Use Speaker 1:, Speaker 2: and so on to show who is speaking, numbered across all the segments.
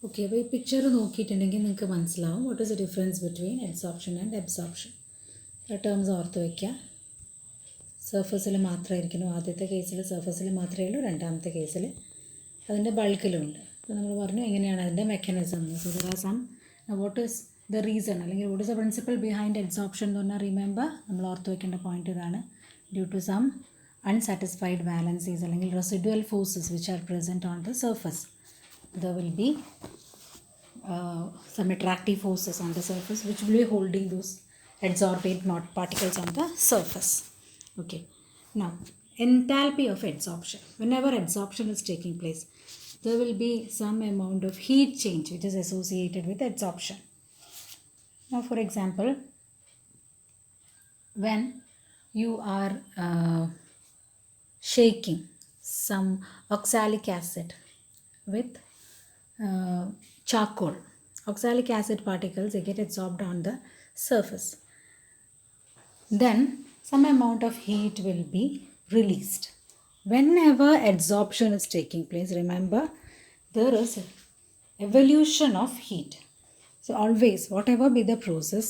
Speaker 1: Okay, അപ്പോൾ ഈ picture നോക്കിയിട്ടുണ്ടെങ്കിൽ നിങ്ങൾക്ക് മനസ്സിലാവും what is the difference between adsorption and absorption. Terms ഓർത്ത് വയ്ക്കുക. സർഫസിൽ മാത്രമായിരിക്കണം. ആദ്യത്തെ കേസിൽ സർഫസിൽ മാത്രമേ ഉള്ളൂ, രണ്ടാമത്തെ കേസിൽ അതിൻ്റെ ബൾക്കിലുണ്ട്. അപ്പോൾ നമ്മൾ പറഞ്ഞു എങ്ങനെയാണ് അതിൻ്റെ mechanism. So there are some what is the reason അല്ലെങ്കിൽ what is the principle behind adsorption എന്ന് പറഞ്ഞാൽ റിമെമ്പർ നമ്മൾ ഓർത്ത് വയ്ക്കേണ്ട പോയിന്റ് ഇതാണ്. Due to some unsatisfied valencies അല്ലെങ്കിൽ residual forces which are present on the surface, there will be some attractive forces on the surface which will be holding those adsorbate particles on the surface. Okay, now enthalpy of adsorption. Whenever adsorption is taking place, there will be some amount of heat change which is associated with adsorption. Now for example, when you are shaking some oxalic acid with charcoal, oxalic acid particles, they get absorbed on the surface. Then some amount of heat will be released. Whenever adsorption is taking place, remember there is evolution of heat. So always, whatever be the process,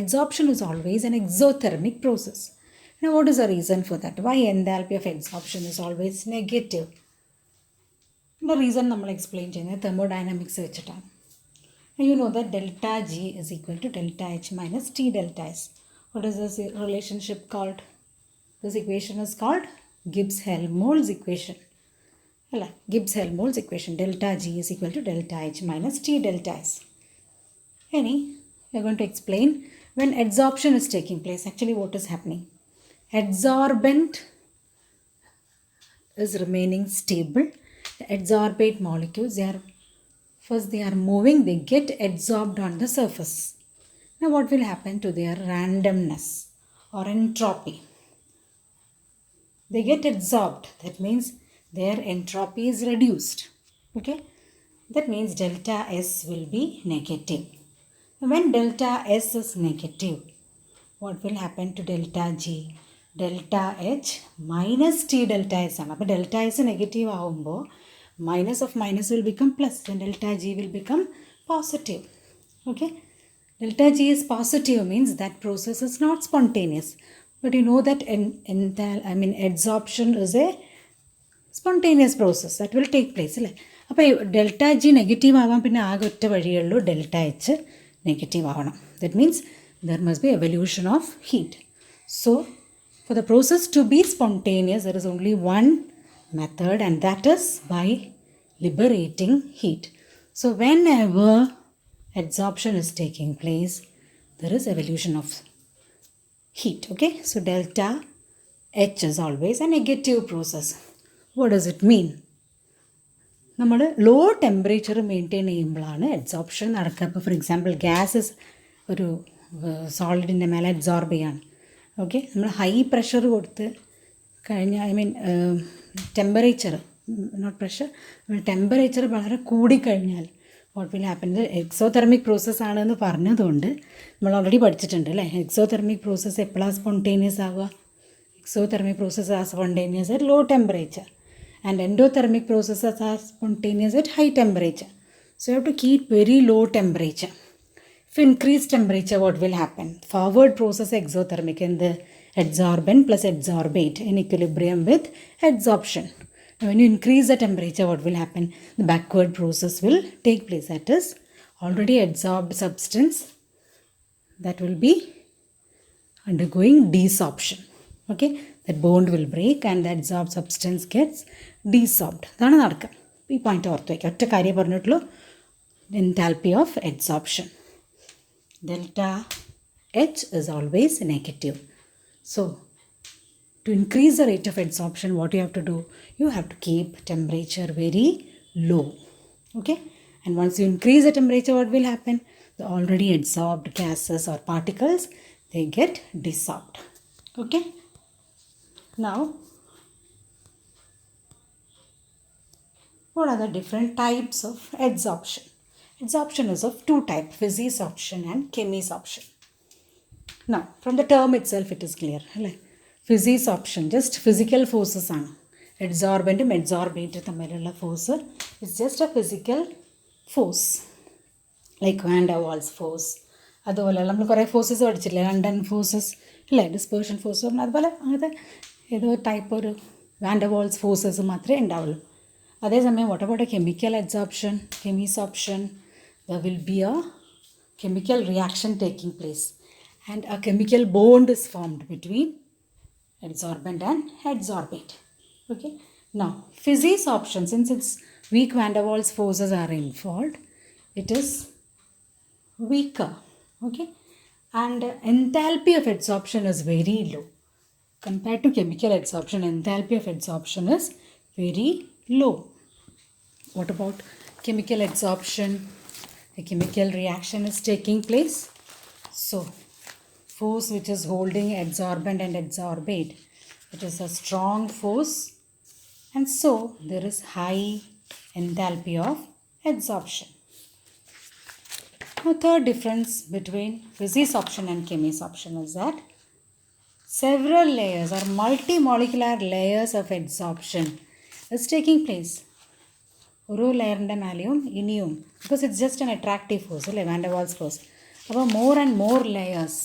Speaker 1: adsorption is always an exothermic process. Now what is the reason for that? Why enthalpy of adsorption is always negative? The reason നമ്മൾ explain ചെയ്യുന്നത് thermodynamics വെച്ചിട്ടാണ്. You know that delta G is equal to delta H minus T delta S. What is this relationship called? This equation is called Gibbs-Helmholtz equation. Gibbs-Helmholtz equation. Delta G is equal to delta H minus T delta S. We are going to explain when adsorption is taking place. Actually what is happening? Adsorbent is remaining stable. The adsorbate molecules, they are moving, they get adsorbed on the surface. Now what will happen to their randomness or entropy? They get adsorbed. That means their entropy is reduced. Okay? That means delta S will be negative. When delta S is negative, what will happen to delta G? Delta H minus T delta S ആണ്. അപ്പോൾ delta S negative ആകുമ്പോൾ minus of minus will become plus. Then delta G will become positive. Okay, delta G is positive means that process is not spontaneous. But you know that adsorption is a spontaneous process that will take place അല്ലേ. അപ്പോൾ delta G negative ആവാൻ പിന്നെ ആകെ ഒറ്റ വഴിയുള്ളൂ, delta H negative ആവണം. That means there must be evolution of heat. So for the process to be spontaneous, there is only one method, and that is by liberating heat. So whenever adsorption is taking place, there is evolution of heat. Okay, so delta H is always a negative process. What does it mean? നമ്മൾ low temperature maintain ചെയ്യുമ്പോഴാണ് adsorption നടക്കുക. ഇപ്പോൾ for example gases ഒരു സോളിഡിൻ്റെ മേലെ adsorb ചെയ്യാണ്. Okay, നമ്മൾ high pressure കൊടുത്ത് കഴിഞ്ഞാൽ ടെമ്പറേച്ചർ നോട്ട് പ്രഷർ ടെമ്പറേച്ചർ വളരെ കൂടിക്കഴിഞ്ഞാൽ വാട്ട് വിൽ ഹാപ്പൻ? ഇത് എക്സോതെർമിക് പ്രോസസ്സ് ആണെന്ന് പറഞ്ഞതുകൊണ്ട് നമ്മൾ ഓൾറെഡി പഠിച്ചിട്ടുണ്ട് അല്ലേ. എക്സോതെർമിക് പ്രോസസ്സ് എപ്പോഴാണ് സ്പോണ്ടേനിയസ് ആവുക? Exothermic process are spontaneous at low temperature and endothermic processes are spontaneous at high temperature. So you have to keep very low temperature. If you increase temperature, what will happen? Forward process exothermic and the adsorbent plus adsorbate in equilibrium with adsorption. Now when you increase the temperature, what will happen? The backward process will take place. That is already adsorbed substance that will be undergoing desorption. Okay, that bond will break and the adsorbed substance gets desorbed. അതാണ് നടക്കുക. ഈ point ഓർത്ത് വയ്ക്കുക. ഒറ്റ കാര്യം പറഞ്ഞിട്ടുള്ളൂ, enthalpy of adsorption. Delta H is always negative. So to increase the rate of adsorption, what you have to do? You have to keep temperature very low. Okay, and once you increase the temperature, what will happen? The already adsorbed gases or particles, they get desorbed. Okay. Now, what are the different types of adsorption? Adsorption is of two types, physisorption and chemisorption. Now, from the term itself it is clear. Physisorption, just physical forces ആണ്. Adsorbent and adsorbate തമ്മിലുള്ള force is just a physical force, like van der Waals force. അതുപോലെ നമ്മൾ കുറേ forces പഠിച്ചില്ലേ, London forces അല്ലേ, dispersion force പറഞ്ഞാൽ അതുപോലെ അങ്ങനത്തെ ഏതോ ടൈപ്പ് ഒരു വാൻ ഡർ വാൾസ് ഫോഴ്സസ് മാത്രമേ ഉണ്ടാവുള്ളൂ. അതേസമയം what about a chemical absorption, chemisorption, there will be a chemical reaction taking place and a chemical bond is formed between adsorbent and adsorbate. Okay, now physisorption, since it's weak van der Waals forces are involved, it is weaker. Okay, and enthalpy of adsorption is very low compared to chemical adsorption. Enthalpy of adsorption is very low. What about chemical adsorption? A chemical reaction is taking place. So force which is holding adsorbent and adsorbate, it is a strong force, and so there is high enthalpy of adsorption. Now, third difference between physisorption and chemisorption is that several layers or multimolecular layers of adsorption is taking place. ഒരു ലെയറിൻ്റെ മേലെയും ഇനിയും, because it's just an attractive force അല്ലേ, van Darr walls force. അപ്പോൾ more and more layers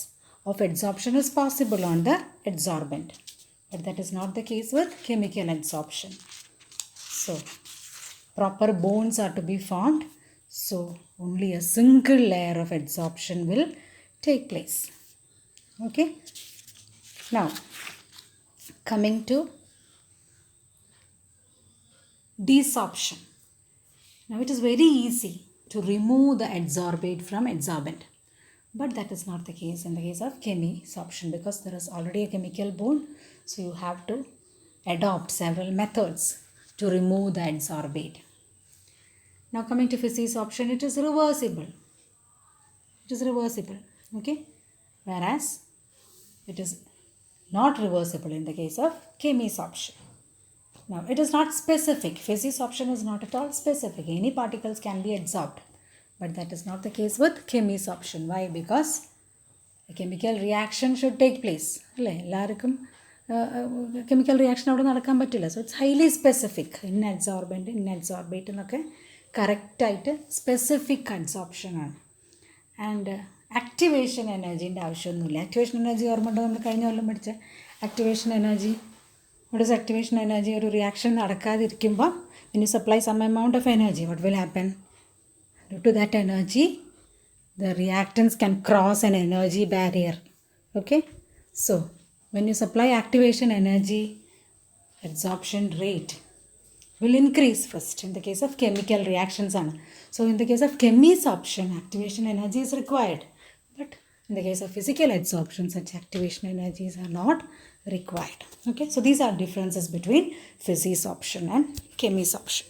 Speaker 1: of adsorption is possible on the adsorbent, but that is not the case with chemical adsorption. So proper bonds are to be formed, so only a single layer of adsorption will take place. Okay, now coming to desorption. Now it is very easy to remove the adsorbate from adsorbent, but that is not the case in the case of chemisorption, because there is already a chemical bond, so you have to adopt several methods to remove the adsorbate. Now coming to physisorption, it is reversible. It is reversible, okay, whereas it is not reversible in the case of chemisorption. Now it is not specific. Physisorption is not at all specific. Any particles can be adsorbed, but that is not the case with chemisorption. Why? Because a chemical reaction should take place. അല്ലേ, എല്ലാവർക്കും chemical reaction അവിടെ നടക്കാൻ പറ്റില്ല. So it's highly specific. In adsorbate എന്നൊക്കെ കറക്റ്റായിട്ട് specific അഡ്സോർപ്ഷനാണ്. And activation എനർജീൻ്റെ ആവശ്യമൊന്നുമില്ല. Activation energy ഓർമ്മ ഉണ്ടോ? നമ്മൾ കഴിഞ്ഞ കൊല്ലം പഠിച്ച activation energy. What is activation energy? ഒരു reaction നടക്കാതിരിക്കുമ്പോൾ when you supply some amount of energy, what will happen? Due to that energy, the reactants can cross an energy barrier. Okay, so when you supply activation energy, adsorption rate will increase first in the case of chemical reactions. So in the case of chemisorption, activation energy is required, but in the case of physical adsorption, such activation energies are not required. Okay, so these are differences between physisorption and chemisorption.